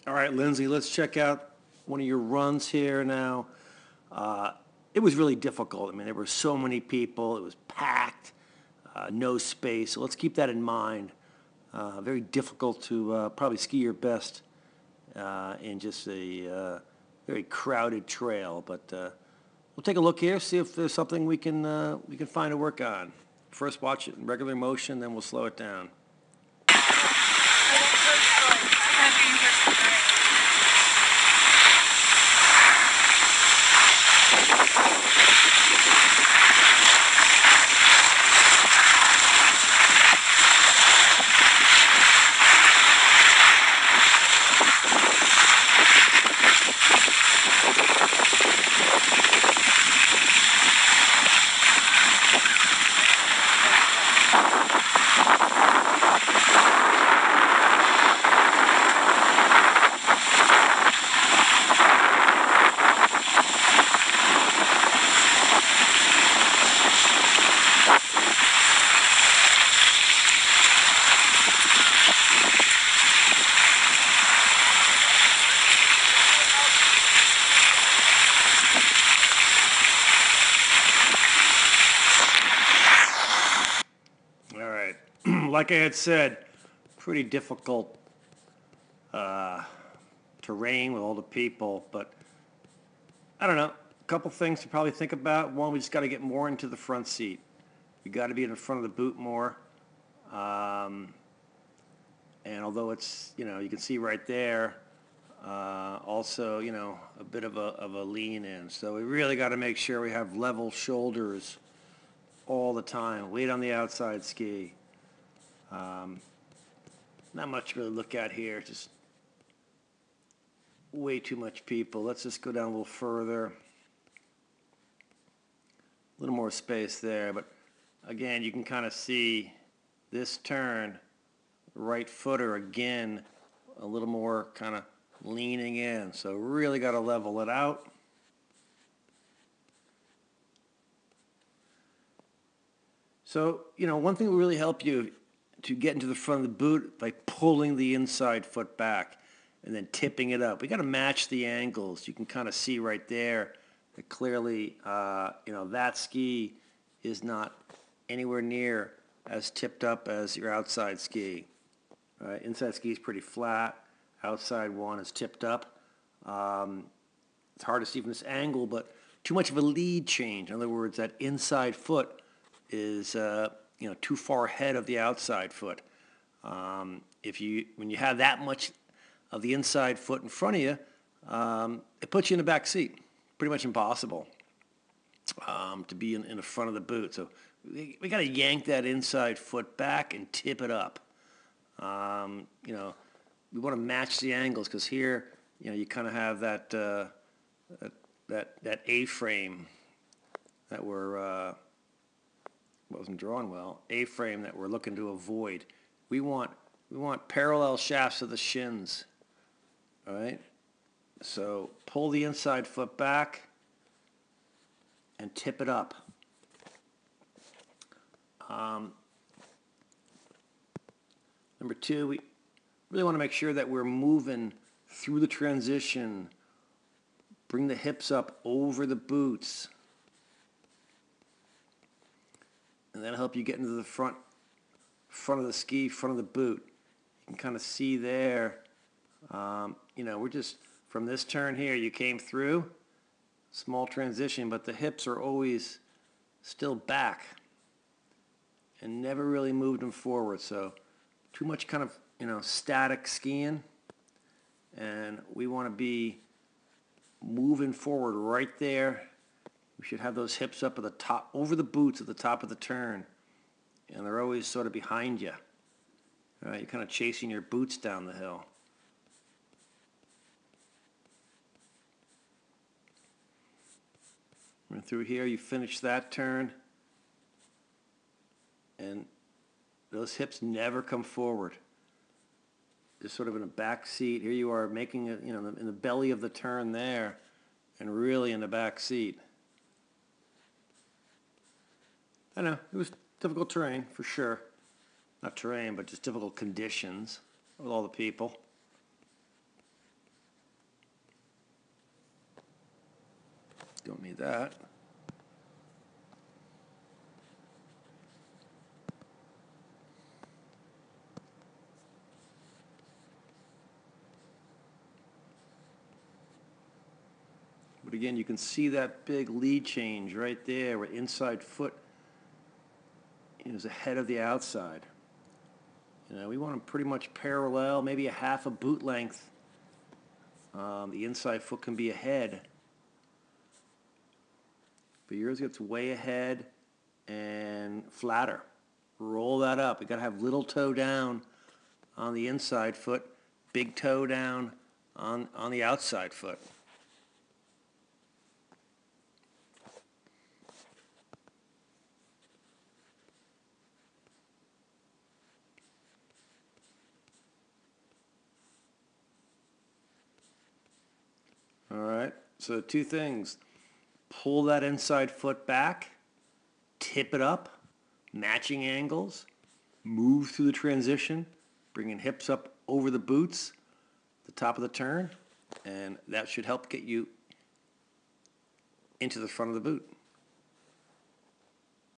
All right, Lindsay, let's check out one of your runs here now. It was really difficult. I mean, there were so many people. It was packed, no space. So let's keep that in mind. Very difficult to probably ski your best in just a very crowded trail. But we'll take a look here, see if there's something we can find to work on. First, watch it in regular motion, then we'll slow it down. All right. Like I had said, pretty difficult terrain with all the people, but I don't know. A couple things to probably think about. One, we just got to get more into the front seat. You got to be in the front of the boot more. And although it's, you can see right there, also, a bit of a lean in. So we really got to make sure we have level shoulders all the time. Weight on the outside ski. Not much to really look at here. Just way too much people. Let's just go down a little further. A little more space there. But again, you can kind of see this turn, right footer again, a little more kind of leaning in. So really got to level it out. So, one thing will really help you to get into the front of the boot by pulling the inside foot back and then tipping it up. We got to match the angles. You can kind of see right there that clearly, that ski is not anywhere near as tipped up as your outside ski. Inside ski is pretty flat. Outside one is tipped up. It's hard to see from this angle, but too much of a lead change. In other words, that inside foot is too far ahead of the outside foot. When you have that much of the inside foot in front of you, it puts you in the back seat. Pretty much impossible to be in the front of the boot. So we got to yank that inside foot back and tip it up. We want to match the angles because here, you kind of have that A-frame that wasn't drawn well. A-frame that we're looking to avoid. We want parallel shafts of the shins. All right. So pull the inside foot back and tip it up. Number two, we really want to make sure that we're moving through the transition. Bring the hips up over the boots. And that'll help you get into the front of the ski, front of the boot. You can kind of see there, we're just, from this turn here, you came through, small transition, but the hips are always still back and never really moved them forward. So too much kind of, static skiing. And we want to be moving forward right there. We should have those hips up at the top, over the boots at the top of the turn. And they're always sort of behind you. All right, you're kind of chasing your boots down the hill. And through here, you finish that turn. And those hips never come forward. Just sort of in a back seat. Here you are making it, in the belly of the turn there. And really in the back seat. I know, it was difficult terrain, for sure. Not terrain, but just difficult conditions with all the people. Don't need that. But again, you can see that big lead change right there where inside foot is ahead of the outside. We want them pretty much parallel, maybe a half a boot length. The inside foot can be ahead. But yours gets way ahead and flatter. Roll that up. You got to have little toe down on the inside foot, big toe down on the outside foot. All right, so two things. Pull that inside foot back, tip it up, matching angles, move through the transition, bringing hips up over the boots, the top of the turn, and that should help get you into the front of the boot.